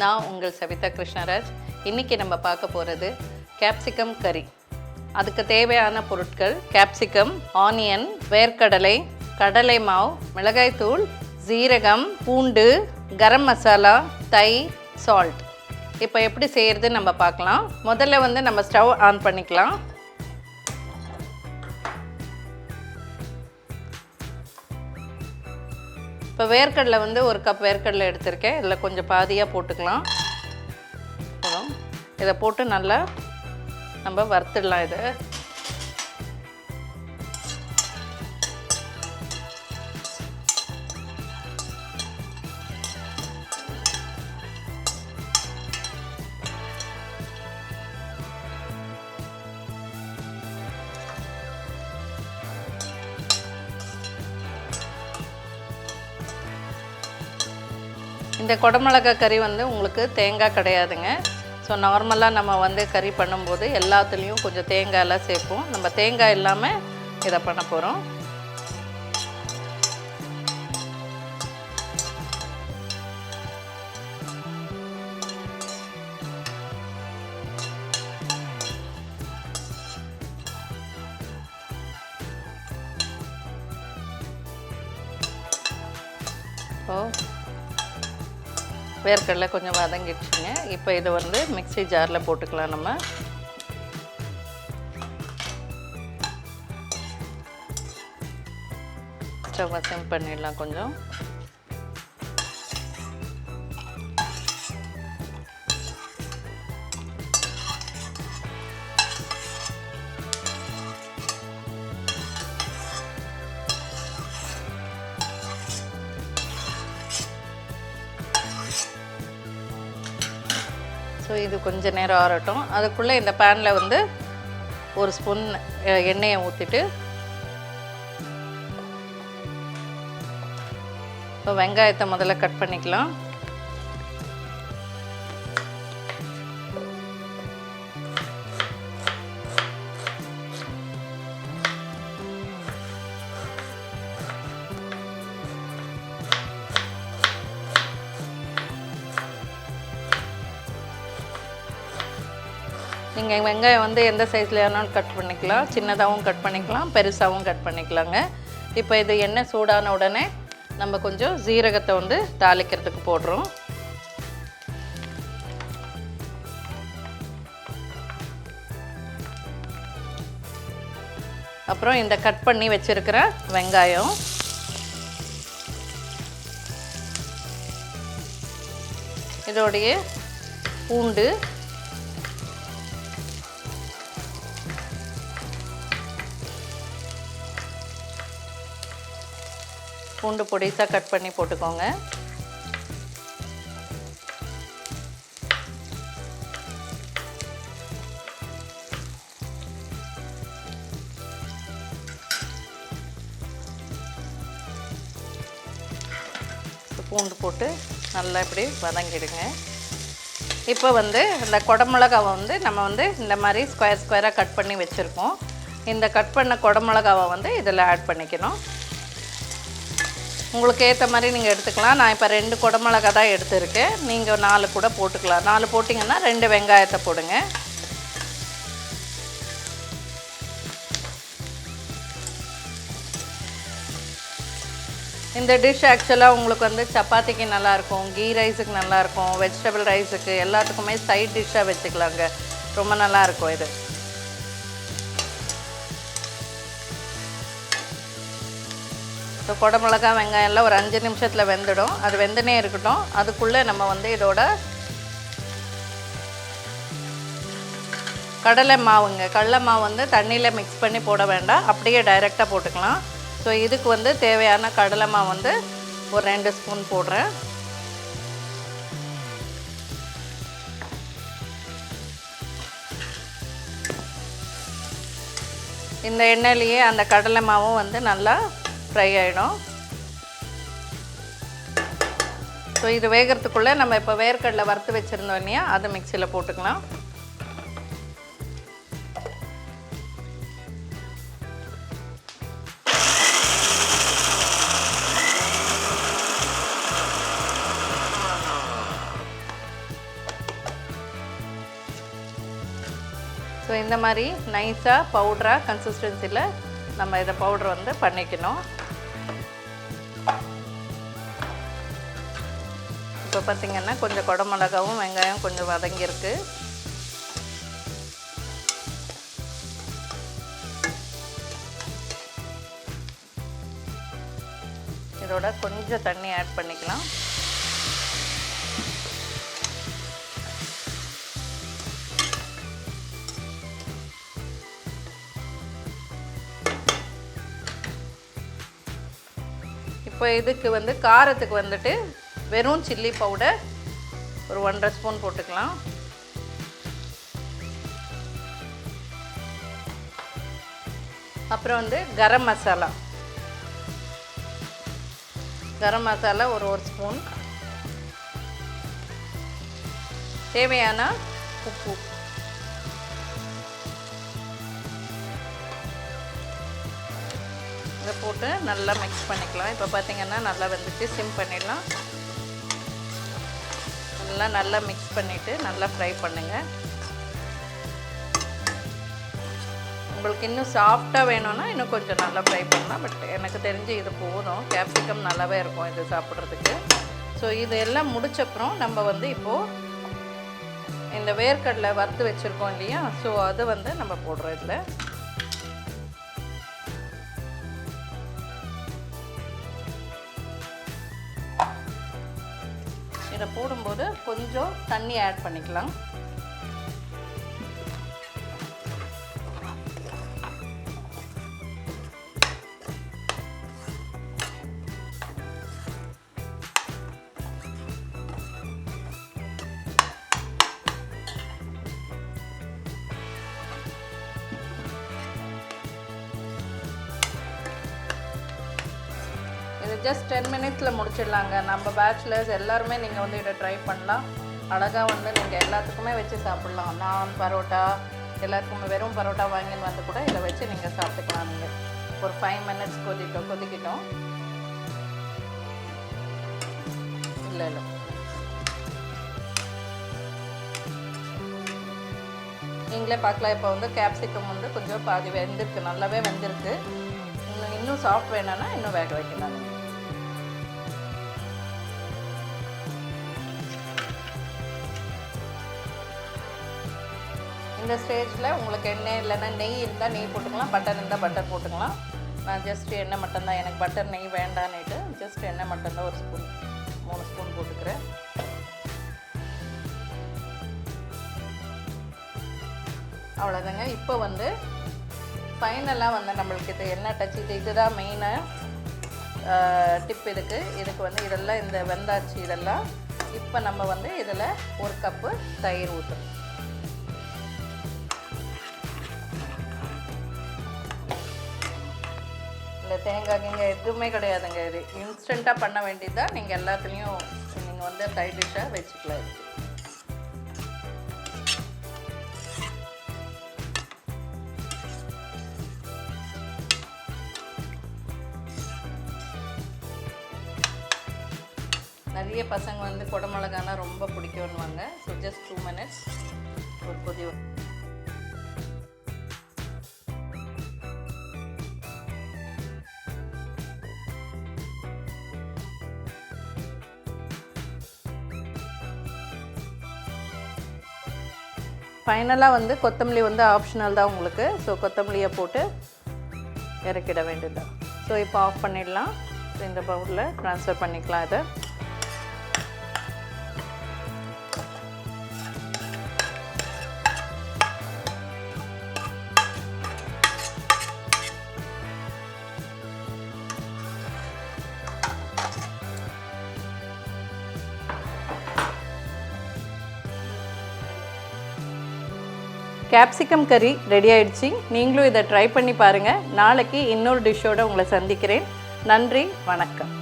நான் உங்கள் சவிதா கிருஷ்ணராஜ். இன்றைக்கி நம்ம பார்க்க போகிறது கேப்சிகம் கறி. அதுக்கு தேவையான பொருட்கள் கேப்சிகம், ஆனியன், வேர்க்கடலை, கடலை மாவு, மிளகாய்த்தூள், சீரகம், பூண்டு, கரம் மசாலா, தயிர், சால்ட். இப்போ எப்படி செய்கிறது நம்ம பார்க்கலாம். முதல்ல நம்ம ஸ்டவ் ஆன் பண்ணிக்கலாம். இப்போ வேர்க்கடலை ஒரு கப் வேர்க்கடலை எடுத்திருக்கேன். இதில் கொஞ்சம் பாதியாக போட்டுக்கலாம். இதை போட்டு நல்லா நம்ம வறுத்துடலாம். இதை இந்த குடமிளகா கறி உங்களுக்கு தேங்காய் கிடையாதுங்க. ஸோ நார்மலாக நம்ம கறி பண்ணும்போது எல்லாத்துலேயும் கொஞ்சம் தேங்காயெல்லாம் சேர்ப்போம். நம்ம தேங்காய் இல்லாமல் இதை பண்ண போகிறோம். வேர்க்கடலை கொஞ்சம் வதங்கிடுச்சுங்க. இப்போ இதை மிக்ஸி ஜாரில் போட்டுக்கலாம். நம்ம ஸ்டவ் சிம் பண்ணிடலாம் கொஞ்சம். ஸோ இது கொஞ்சம் நேரம் ஆறட்டும். அதுக்குள்ளே இந்த பேனில் ஒரு ஸ்பூன் எண்ணெயை ஊற்றிட்டு இப்போ வெங்காயத்தை முதல்ல கட் பண்ணிக்கலாம். நீங்கள் வெங்காயம் எந்த சைஸில் வேணாலும் கட் பண்ணிக்கலாம். சின்னதாகவும் கட் பண்ணிக்கலாம், பெருசாகவும் கட் பண்ணிக்கலாங்க. இப்போ இது எண்ணெய் சூடான உடனே நம்ம கொஞ்சம் சீரகத்தை தாளிக்கிறதுக்கு போடுறோம். அப்புறம் இந்த கட் பண்ணி வச்சுருக்கிற வெங்காயம், இதோடைய பூண்டு, பூண்டு பொடிசாக கட் பண்ணி போட்டுக்கோங்க. பூண்டு போட்டு நல்லா இப்படி வதங்கிடுங்க. இப்போ இந்த குடமிளகாவை நம்ம இந்த மாதிரி ஸ்கொயர் ஸ்கொயராக கட் பண்ணி வச்சுருக்கோம். இந்த கட் பண்ண குடமிளகாவை இதில் ஆட் பண்ணிக்கணும். உங்களுக்கு ஏற்ற மாதிரி நீங்கள் எடுத்துக்கலாம். நான் இப்போ 2 குடமிளகா தான் எடுத்துருக்கேன். நீங்கள் 4 கூட போட்டுக்கலாம். 4 போட்டிங்கன்னா 2 வெங்காயத்தை போடுங்க. இந்த டிஷ் ஆக்சுவலாக உங்களுக்கு சப்பாத்திக்கு நல்லாயிருக்கும், கீ ரைஸுக்கு நல்லாயிருக்கும், வெஜிடபிள் ரைஸுக்கு எல்லாத்துக்குமே சைட் டிஷ்ஷாக வச்சுக்கலாங்க. ரொம்ப நல்லாயிருக்கும் இது. ஸோ குடமிளகா வெங்காயம்லாம் ஒரு 5 நிமிஷத்தில் வெந்துடும். அது வெந்துனே இருக்கட்டும். அதுக்குள்ளே நம்ம இதோட கடலை மாவுங்க, கடலை மாவு தண்ணியில் மிக்ஸ் பண்ணி போட வேண்டாம், அப்படியே டைரெக்டாக போட்டுக்கலாம். ஸோ இதுக்கு தேவையான கடலை மாவு ஒரு 2 ஸ்பூன் போடுறேன். இந்த எண்ணெயிலேயே அந்த கடலை மாவும் நல்லா ஃப்ரை ஆகிடும். ஸோ இது வேகிறதுக்குள்ளே நம்ம இப்போ வேர்க்கடலை வறுத்து வச்சுருந்தோம் இல்லையா, அதை மிக்சியில் போட்டுக்கலாம். இந்த மாதிரி நைஸாக பவுடராக கன்சிஸ்டன்சியில் நம்ம இதை பவுடர் வந்து பண்ணிக்கணும். இப்போ பார்த்திங்கன்னா கொஞ்சம் குடமிளகாவும் வெங்காயம் கொஞ்சம் வதங்கியிருக்கு. இதோட கொஞ்சம் தண்ணி ஆட் பண்ணிக்கலாம். இப்போ இதுக்கு வந்து காரத்துக்கு வந்துட்டு வெறும் சில்லி பவுடர் ஒரு 1.5 ஸ்பூன் போட்டுக்கலாம். அப்புறம் வந்து கரம் மசாலா ஒரு ஸ்பூன். தேவையான உப்பு. இதை போட்டு நல்லா மிக்ஸ் பண்ணிக்கலாம். இப்போ பார்த்திங்கன்னா நல்லா வந்துட்டு சிம் பண்ணிடலாம். நல்லா மிக்ஸ் பண்ணிவிட்டு நல்லா ஃப்ரை பண்ணுங்கள். உங்களுக்கு இன்னும் சாஃப்டாக வேணும்னா இன்னும் கொஞ்சம் நல்லா ஃப்ரை பண்ணலாம். பட் எனக்கு தெரிஞ்சு இது போதும். கேப்சிகம் நல்லாவே இருக்கும் இது சாப்பிட்றதுக்கு. ஸோ இது எல்லாம் முடிச்சப்புறம் நம்ம வந்து இப்போது இந்த வேர்க்கடலை வறுத்து வச்சுருக்கோம் இல்லையா, ஸோ அது வந்து நம்ம போடுறோம். இதில் இதை போடும்போது கொஞ்சம் தண்ணி ஆட் பண்ணிக்கலாம். இது ஜஸ்ட் 10 மினிட்ஸில் முடிச்சிடலாங்க. நம்ம பேச்சுலர்ஸ் எல்லாருமே நீங்கள் வந்து இதை ட்ரை பண்ணலாம். அழகாக வந்து நீங்கள் எல்லாத்துக்குமே வச்சு சாப்பிட்லாம். நான் பரோட்டா எல்லாத்துக்குமே வெறும் பரோட்டா வாங்கின்னு வந்து கூட இதை வச்சு நீங்கள் சாப்பிட்டுக்கலாம். நீங்கள் ஒரு 5 மினிட்ஸ் கொதிக்கிட்டோம். இல்லை நீங்களே பார்க்கலாம். இப்போ வந்து கேப்சிகம் வந்து கொஞ்சம் பாதி வெந்திருக்கு, நல்லாவே வெந்திருக்கு. இன்னும் சாஃப்ட் வேணும்னா இன்னும் வேக வைக்கலாம். இந்த ஸ்டேஜில் உங்களுக்கு எண்ணெய் இல்லைன்னா நெய் இருந்தால் நெய் போட்டுக்கலாம், பட்டர் இருந்தால் பட்டர் போட்டுக்கலாம். நான் ஜஸ்ட் எண்ணெய் மட்டும்தான், எனக்கு பட்டர் நெய் வேண்டான்னுட்டு ஜஸ்ட் எண்ணெய் மட்டும்தான் ஒரு ஸ்பூன் 3 ஸ்பூன் போட்டுக்கிறேன். அவ்வளோதாங்க. இப்போ வந்து ஃபைனலாக வந்து நம்மளுக்கு இது என்ன டச், இதுதான் மெயினாக டிப். இதுக்கு வந்து இதெல்லாம் இந்த வெந்தாச்சு இதெல்லாம். இப்போ நம்ம வந்து இதில் 1 கப்பு தயிர் ஊற்றணும். இல்லை தேங்காய் இங்கே எதுவுமே கிடையாதுங்க. இது இன்ஸ்டண்ட்டாக பண்ண வேண்டியதுதான். நீங்கள் எல்லாத்துலேயும் நீங்கள் வந்து சைட் டிஷ்ஷாக வச்சுக்கலாம். நிறைய பசங்க வந்து குடமிளகானா ரொம்ப பிடிக்கும்னுவாங்க. ஸோ ஜஸ்ட் 2 மினிட்ஸ் ஒரு கொதி. ஃபைனலாக வந்து கொத்தமல்லி வந்து ஆப்ஷனல் தான் உங்களுக்கு. ஸோ கொத்தமல்லியை போட்டு இறக்கிட வேண்டியதுதான். ஸோ இப்போ ஆஃப் பண்ணிடலாம். இந்த பவுலில் ட்ரான்ஸ்ஃபர் பண்ணிக்கலாம். இதை கேப்சிகம் கறி ரெடி ஆயிடுச்சு. நீங்களும் இதை ட்ரை பண்ணி பாருங்கள். நாளைக்கு இன்னொரு டிஷ்ஷோடு உங்களை சந்திக்கிறேன். நன்றி, வணக்கம்.